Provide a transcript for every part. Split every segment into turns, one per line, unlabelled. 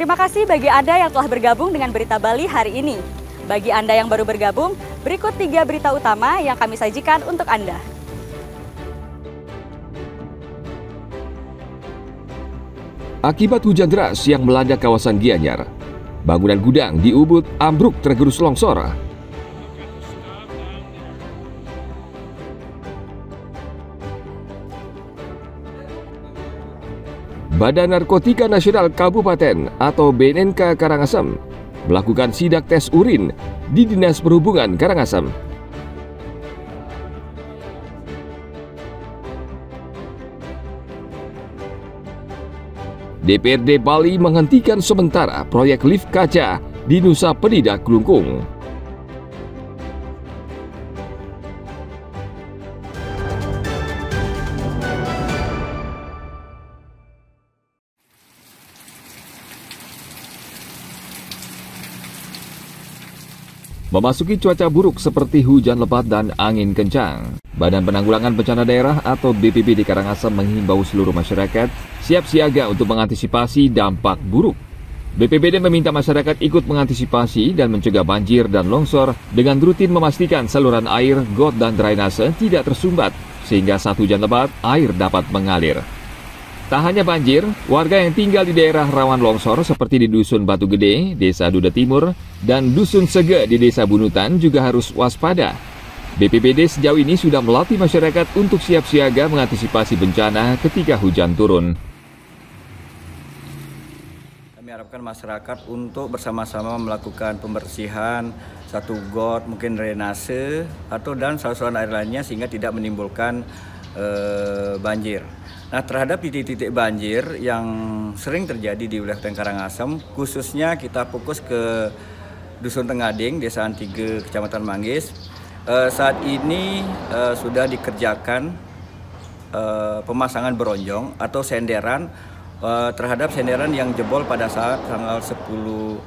Terima kasih bagi Anda yang telah bergabung dengan Berita Bali hari ini. Bagi Anda yang baru bergabung, berikut 3 berita utama yang kami sajikan untuk Anda.
Akibat hujan deras yang melanda kawasan Gianyar, bangunan gudang di Ubud ambruk tergerus longsor. Badan Narkotika Nasional Kabupaten atau BNNK Karangasem melakukan sidak tes urin di Dinas Perhubungan Karangasem. DPRD Bali menghentikan sementara proyek lift kaca di Nusa Penida Kelungkung. Memasuki cuaca buruk seperti hujan lebat dan angin kencang, Badan Penanggulangan Bencana Daerah atau BPBD Karangasem menghimbau seluruh masyarakat siap siaga untuk mengantisipasi dampak buruk. BPBD meminta masyarakat ikut mengantisipasi dan mencegah banjir dan longsor dengan rutin memastikan saluran air, got dan drainase tidak tersumbat sehingga saat hujan lebat air dapat mengalir. Tak hanya banjir, warga yang tinggal di daerah rawan longsor seperti di Dusun Batu Gede, Desa Duda Timur, dan Dusun Sege di Desa Bunutan juga harus waspada. BPBD sejauh ini sudah melatih masyarakat untuk siap siaga mengantisipasi bencana ketika hujan turun.
Kami harapkan masyarakat untuk bersama-sama melakukan pembersihan satu got, mungkin drainase, dan saluran air lainnya sehingga tidak menimbulkan banjir. Nah, terhadap titik-titik banjir yang sering terjadi di wilayah Karangasem, khususnya kita fokus ke Dusun Tengading, Desa Antige, Kecamatan Manggis. Saat ini sudah dikerjakan pemasangan beronjong atau senderan terhadap senderan yang jebol pada saat tanggal 10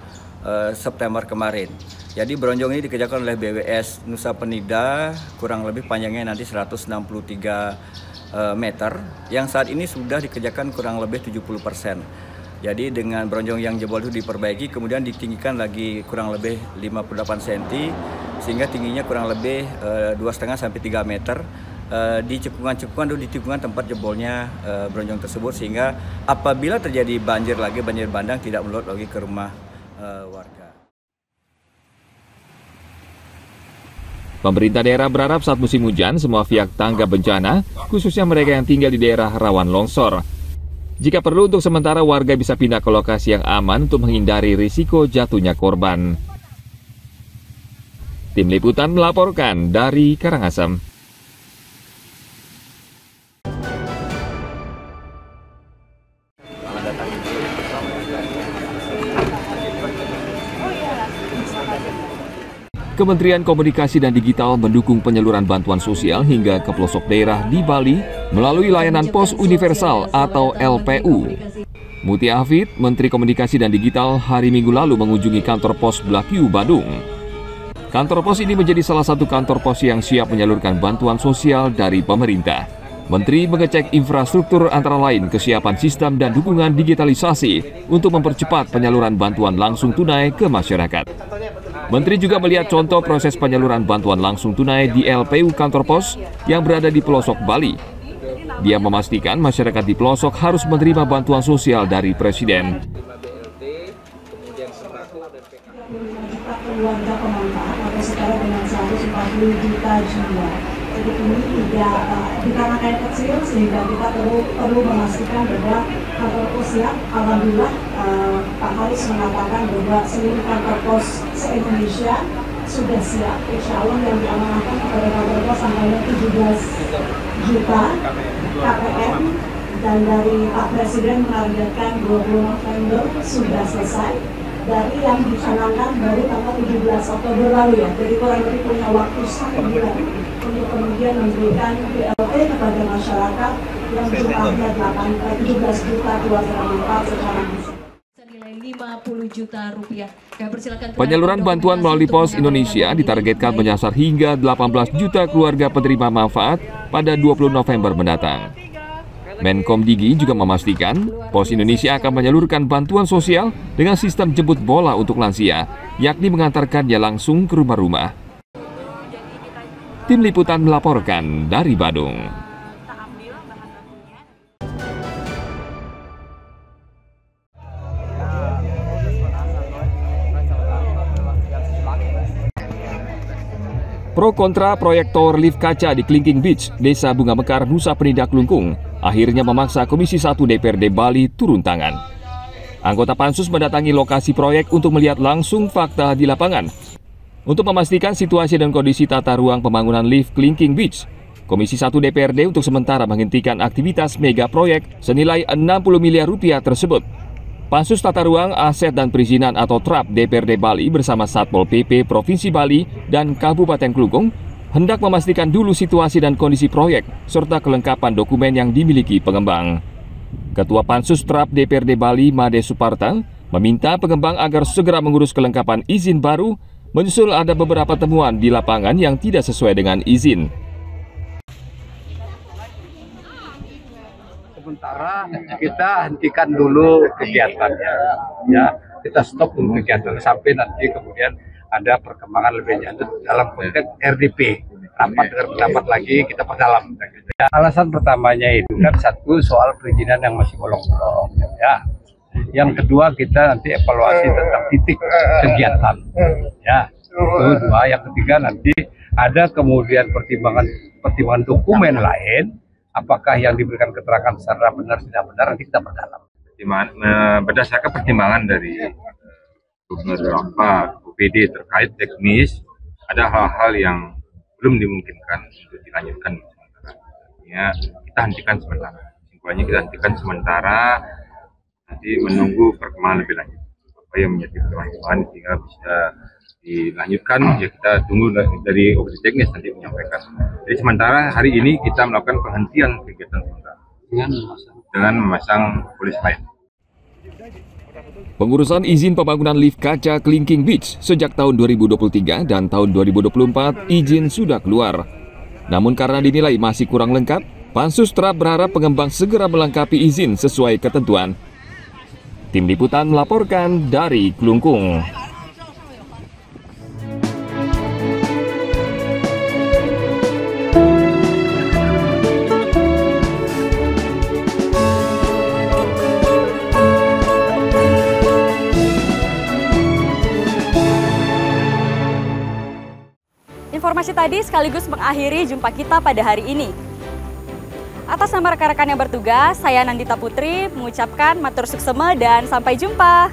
September kemarin. Jadi beronjong ini dikerjakan oleh BWS Nusa Penida, kurang lebih panjangnya nanti 163 meter, yang saat ini sudah dikerjakan kurang lebih 70%. Jadi dengan beronjong yang jebol itu diperbaiki, kemudian ditinggikan lagi kurang lebih 58 cm, sehingga tingginya kurang lebih 2,5 sampai 3 meter di cekungan-cekungan atau di tikungan tempat jebolnya beronjong tersebut, sehingga apabila terjadi banjir lagi, banjir bandang tidak meluap lagi ke rumah warga.
Pemerintah daerah berharap saat musim hujan, semua pihak tanggap bencana, khususnya mereka yang tinggal di daerah rawan longsor. Jika perlu, untuk sementara warga bisa pindah ke lokasi yang aman untuk menghindari risiko jatuhnya korban. Tim Liputan melaporkan dari Karangasem. Kementerian Komunikasi dan Digital mendukung penyaluran bantuan sosial hingga ke pelosok daerah di Bali melalui layanan Pos Universal atau LPU. Mutia Hafid, Menteri Komunikasi dan Digital, hari Minggu lalu mengunjungi kantor pos Blakiu, Badung. Kantor pos ini menjadi salah satu kantor pos yang siap menyalurkan bantuan sosial dari pemerintah. Menteri mengecek infrastruktur antara lain kesiapan sistem dan dukungan digitalisasi untuk mempercepat penyaluran bantuan langsung tunai ke masyarakat. Menteri juga melihat contoh proses penyaluran bantuan langsung tunai di LPU kantor pos yang berada di pelosok Bali. Dia memastikan masyarakat di pelosok harus menerima bantuan sosial dari Presiden.
Keluarga pemanfaat atau setara dengan 140 juta jiwa. Jadi ini tidak dikarenakan kecil sehingga kita perlu memastikan bahwa kantor pos siap. Alhamdulillah Pak Haris mengatakan bahwa seluruh kantor pos se-Indonesia sudah siap. Insya Allah yang diamanahkan kepada kantor pos angkanya 17 juta KPM, dan dari Pak Presiden menargetkan 20 November sudah selesai. Dari yang dicanangkan baru tanggal 17 Oktober lalu ya, jadi kurang lebih punya waktu 1 bulan untuk kemudian memberikan BLT kepada masyarakat yang jumlahnya 17 juta keluarga manfaat secara senilai 50 juta rupiah.
Penyaluran bantuan melalui Pos Indonesia ditargetkan menyasar hingga 18 juta keluarga penerima manfaat pada 20 November mendatang. Menkom Digi juga memastikan Pos Indonesia akan menyalurkan bantuan sosial dengan sistem jemput bola untuk lansia, yakni mengantarkannya langsung ke rumah-rumah. Tim Liputan melaporkan dari Badung. Pro kontra proyek tower lift kaca di Klingking Beach, Desa Bunga Mekar, Nusa Penida, Klungkung, akhirnya memaksa Komisi 1 DPRD Bali turun tangan. Anggota Pansus mendatangi lokasi proyek untuk melihat langsung fakta di lapangan. Untuk memastikan situasi dan kondisi tata ruang pembangunan lift Klingking Beach, Komisi 1 DPRD untuk sementara menghentikan aktivitas mega proyek senilai 60 miliar rupiah tersebut. Pansus Tata Ruang, Aset dan Perizinan atau TRAP DPRD Bali bersama Satpol PP Provinsi Bali dan Kabupaten Klungkung hendak memastikan dulu situasi dan kondisi proyek serta kelengkapan dokumen yang dimiliki pengembang. Ketua Pansus TRAP DPRD Bali, Made Suparta, meminta pengembang agar segera mengurus kelengkapan izin baru menyusul ada beberapa temuan di lapangan yang tidak sesuai dengan izin.
Sementara kita hentikan dulu kegiatannya, ya kita stop dulu kegiatan sampai nanti kemudian ada perkembangan lebih lanjut dalam konteks RDP, rapat dengan pendapat lagi kita perdalam. Ya, alasan pertamanya itu kan satu soal perizinan yang masih bolong-bolong, ya. Yang kedua kita nanti evaluasi tentang titik kegiatan, ya. Itu dua. Yang ketiga nanti ada kemudian pertimbangan dokumen lain. Apakah yang diberikan keterangan secara benar tidak benar nanti kita perdalam.
Berdasarkan pertimbangan dari Gubernur UPD terkait teknis, ada hal-hal yang belum dimungkinkan untuk dilanjutkan sementara. Ya, kita hentikan sementara. Simpelnya kita hentikan sementara, nanti menunggu perkembangan lebih lanjut. Apa yang menjadi perkembangan sehingga bisa dilanjutkan, ya kita tunggu dari OPD teknis nanti menyampaikan. Jadi sementara hari ini kita melakukan penghentian kegiatan sementara dengan memasang polis lain.
Pengurusan izin pembangunan lift kaca Klingking Beach sejak tahun 2023 dan tahun 2024 izin sudah keluar. Namun karena dinilai masih kurang lengkap, Pansus TRAP berharap pengembang segera melengkapi izin sesuai ketentuan. Tim Liputan melaporkan dari Klungkung.
Informasi tadi sekaligus mengakhiri jumpa kita pada hari ini. Atas nama rekan-rekan yang bertugas, saya Nandita Putri mengucapkan matur suksema dan sampai jumpa.